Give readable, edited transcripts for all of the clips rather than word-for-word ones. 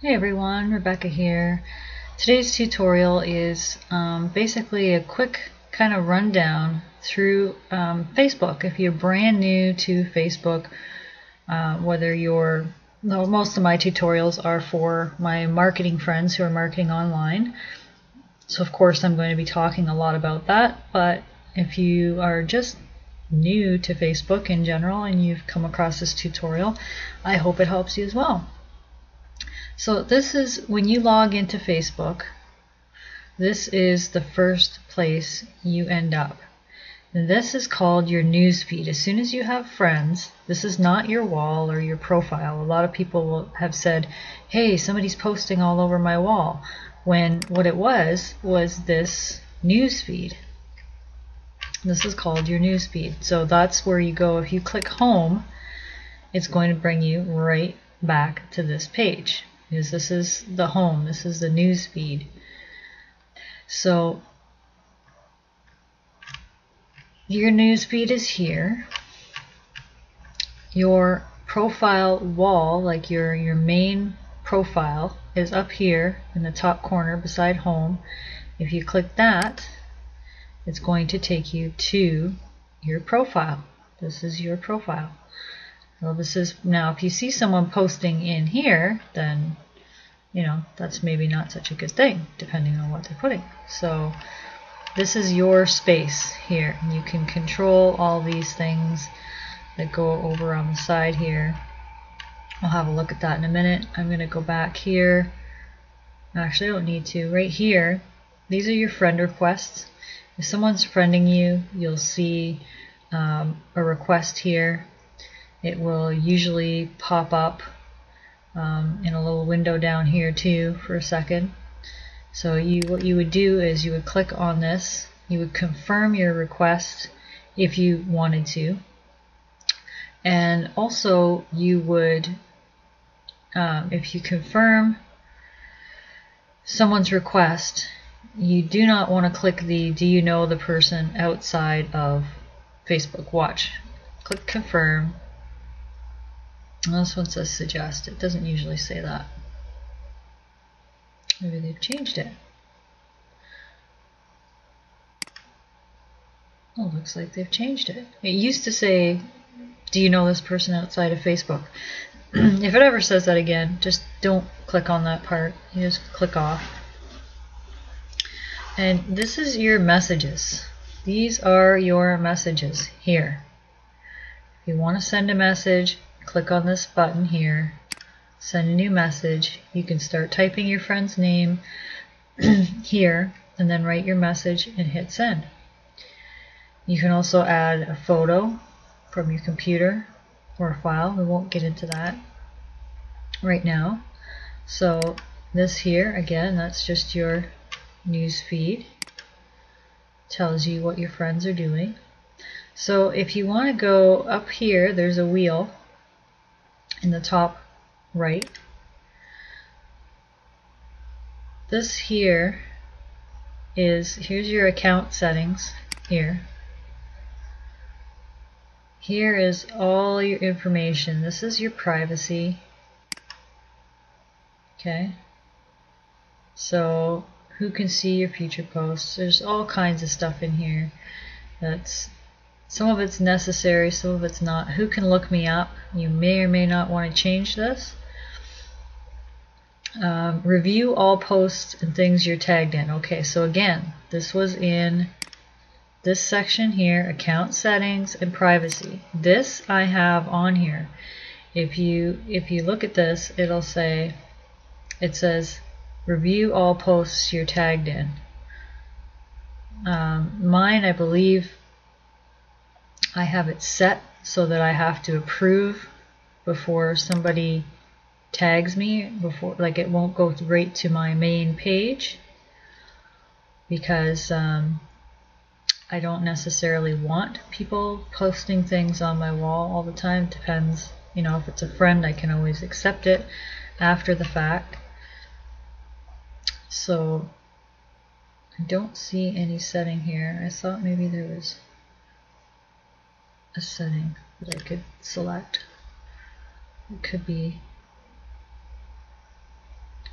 Hey everyone, Rebecca here. Today's tutorial is basically a quick kind of rundown through Facebook. If you're brand new to Facebook, most of my tutorials are for my marketing friends who are marketing online. So of course I'm going to be talking a lot about that, but if you are just new to Facebook in general and you've come across this tutorial, I hope it helps you as well. So this is when you log into Facebook, this is the first place you end up. And this is called your news feed. As soon as you have friends, this is not your wall or your profile. A lot of people will have said, hey, somebody's posting all over my wall, when what it was this news feed. This is called your news feed. So that's where you go. If you click home, it's going to bring you right back to this page. Because this is the home, this is the news feed. So your news feed is here. Your profile wall, like your main profile, is up here in the top corner beside home. If you click that, it's going to take you to your profile. This is your profile. Well, this is now if you see someone posting in here, then that's maybe not such a good thing, depending on what they're putting. So this is your space here. You can control all these things that go over on the side here. I'll have a look at that in a minute. I'm going to go back here. Actually, I don't need to. Right here, these are your friend requests. If someone's friending you, you'll see a request here. It will usually pop up in a little window down here too for a second. So what you would do is you would click on this, you would confirm your request if you wanted to, and also you would, if you confirm someone's request, you do not want to click the do you know the person outside of Facebook. Watch. Click confirm. And this one says suggest. It doesn't usually say that. Maybe they've changed it. Oh, looks like they've changed it. It used to say, do you know this person outside of Facebook? If it ever says that again, just don't click on that part. You just click off. And this is your messages. These are your messages here. If you want to send a message, click on this button here. Send a new message. You can start typing your friend's name here and then write your message and hit send. You can also add a photo from your computer or a file. We won't get into that right now. So this here, again, that's just your news feed. Tells you what your friends are doing. So if you want to go up here, there's a wheel in the top right. This here here's your account settings here. Here is all your information. This is your privacy. Okay. So who can see your future posts? There's all kinds of stuff in here. Some of it's necessary, some of it's not. Who can look me up? You may or may not want to change this. Review all posts and things you're tagged in. Okay, so again, this was in this section here, account settings and privacy. This I have on here. If you look at this, it says review all posts you're tagged in. Mine, I believe I have it set so that I have to approve before somebody tags me, like it won't go right to my main page, because I don't necessarily want people posting things on my wall all the time. Depends, if it's a friend, I can always accept it after the fact. So I don't see any setting here. I thought maybe there was a setting that I could select. It could be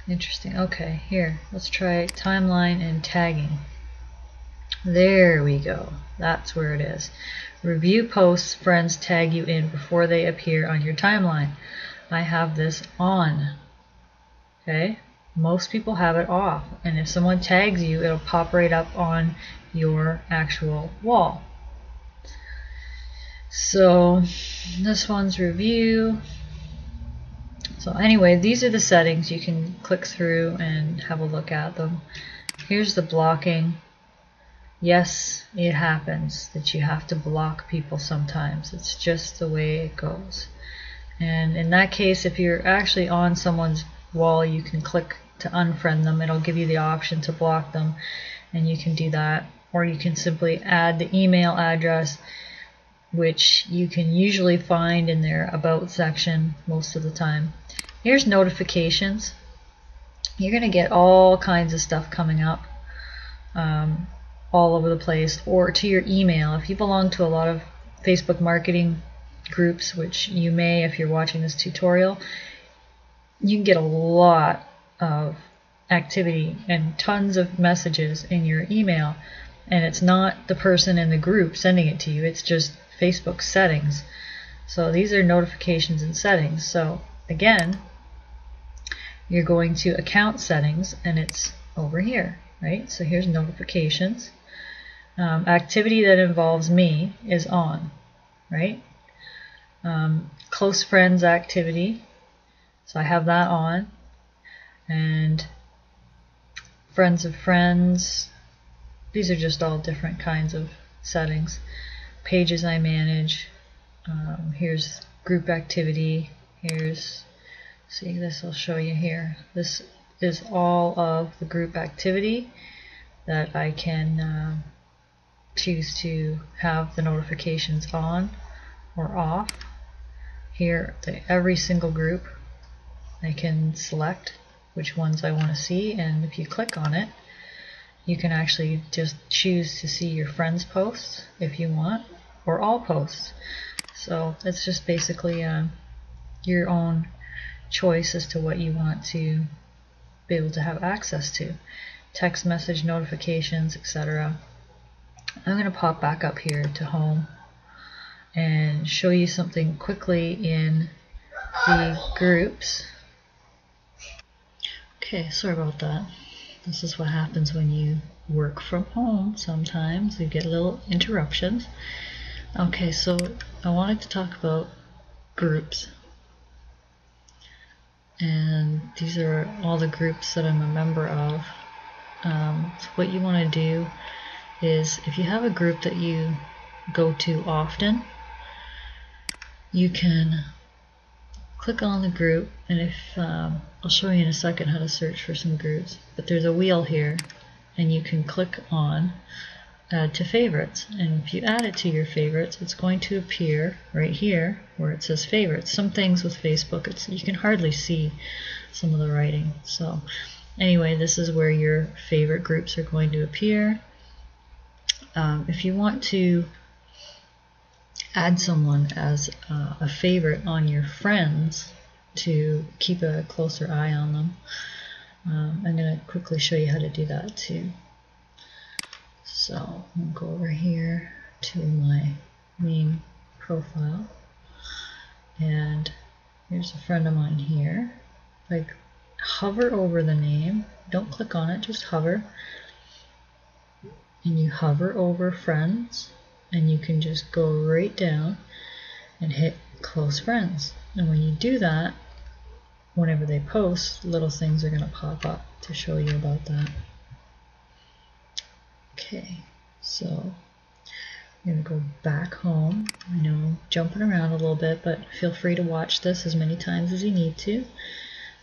Interesting. Okay, here, let's try timeline and tagging. There we go. That's where it is. Review posts friends tag you in before they appear on your timeline. I have this on. Okay? Most people have it off. And if someone tags you, it'll pop right up on your actual wall. So this one's review. So anyway, these are the settings. You can click through and have a look at them. Here's the blocking. Yes, it happens that you have to block people sometimes. It's just the way it goes. And in that case, if you're actually on someone's wall, you can click to unfriend them. It'll give you the option to block them, and you can do that. Or you can simply add the email address, which you can usually find in their About section most of the time. Here's notifications. You're going to get all kinds of stuff coming up all over the place, or to your email. If you belong to a lot of Facebook marketing groups, which you may if you're watching this tutorial, you can get a lot of activity and tons of messages in your email, and it's not the person in the group sending it to you, it's just Facebook settings. So these are notifications and settings. So again, you're going to account settings, and it's over here, right? So here's notifications. Activity that involves me is on, right? Close friends activity, so I have that on. And friends of friends, these are just all different kinds of settings. Pages I manage, here's group activity, here's, see, this will show you here. This is all of the group activity that I can choose to have the notifications on or off. Here, every single group, I can select which ones I want to see, and if you click on it, you can actually just choose to see your friends' posts if you want, or all posts. So it's just basically your own choice as to what you want to be able to have access to. Text message notifications, etc. I'm going to pop back up here to home and show you something quickly in the groups. Okay, sorry about that. This is what happens when you work from home. Sometimes you get little interruptions. Okay, so I wanted to talk about groups. And these are all the groups that I'm a member of. So what you want to do is, if you have a group that you go to often, you can click on the group, and if I'll show you in a second how to search for some groups, but there's a wheel here, and you can click on add to favorites, and if you add it to your favorites, it's going to appear right here where it says favorites. Some things with Facebook, you can hardly see some of the writing. So anyway, this is where your favorite groups are going to appear. If you want to add someone as a favorite on your friends to keep a closer eye on them, I'm going to quickly show you how to do that too. So I'll go over here to my main profile, and here's a friend of mine here. Like, hover over the name, don't click on it, just hover, and you hover over friends, and you can just go right down and hit close friends. And when you do that, whenever they post, little things are going to pop up to show you about that. Okay, so I'm going to go back home. I know I'm jumping around a little bit, but feel free to watch this as many times as you need to.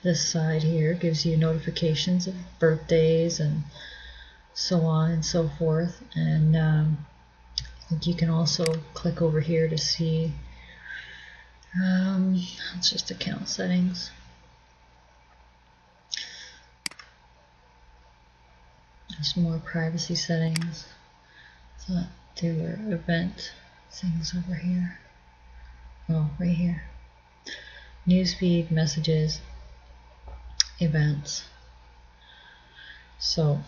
This side here gives you notifications of birthdays and so on and so forth. And you can also click over here to see, it's just account settings. There's more privacy settings. So there were event things over here. Oh, right here. Newsfeed, messages, events. So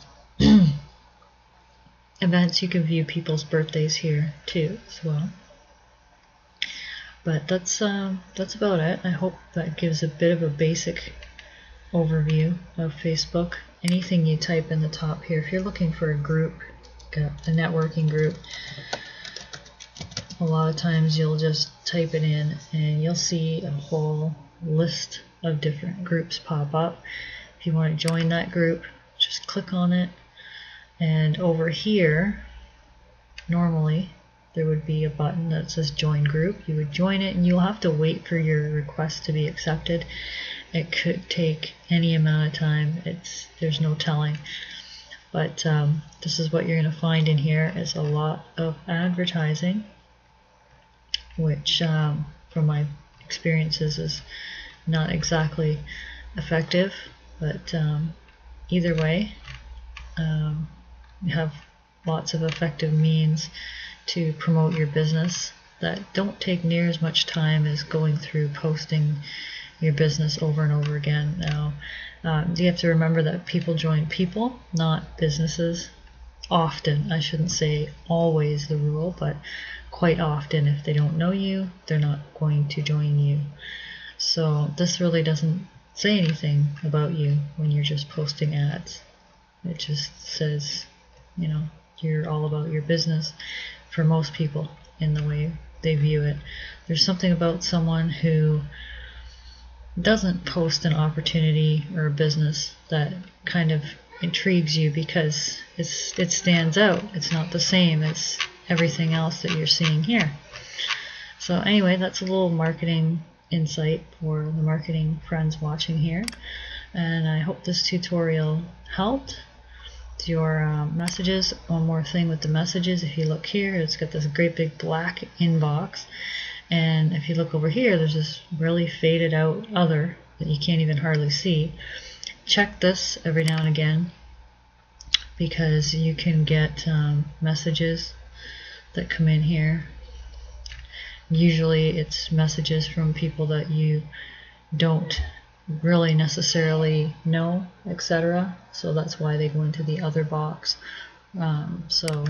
events, you can view people's birthdays here too as well. But that's about it. I hope that gives a bit of a basic overview of Facebook. Anything you type in the top here, if you're looking for a group, a networking group, a lot of times you'll just type it in and you'll see a whole list of different groups pop up. If you want to join that group, just click on it, and over here normally there would be a button that says join group. You would join it and you'll have to wait for your request to be accepted. It could take any amount of time. There's no telling. But this is what you're going to find in here is a lot of advertising, which from my experiences is not exactly effective. But either way, you have lots of effective means to promote your business that don't take near as much time as going through posting your business over and over again. Now, you have to remember that people join people, not businesses. Often, I shouldn't say always the rule, but quite often, if they don't know you, they're not going to join you. So this really doesn't say anything about you when you're just posting ads. It just says, you know, you're all about your business for most people in the way they view it. There's something about someone who doesn't post an opportunity or a business that kind of intrigues you because it stands out. It's not the same as everything else that you're seeing here. So anyway, that's a little marketing insight for the marketing friends watching here, and I hope this tutorial helped. Your messages, one more thing with the messages, if you look here, it's got this great big black inbox, and if you look over here, there's this really faded out other that you can't even hardly see. Check this every now and again because you can get messages that come in here. Usually it's messages from people that you don't really necessarily know, etc. So that's why they go into the other box. So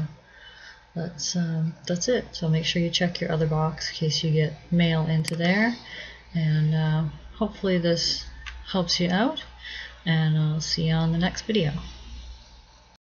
that's it. So make sure you check your other box in case you get mail into there, and hopefully this helps you out, and I'll see you on the next video.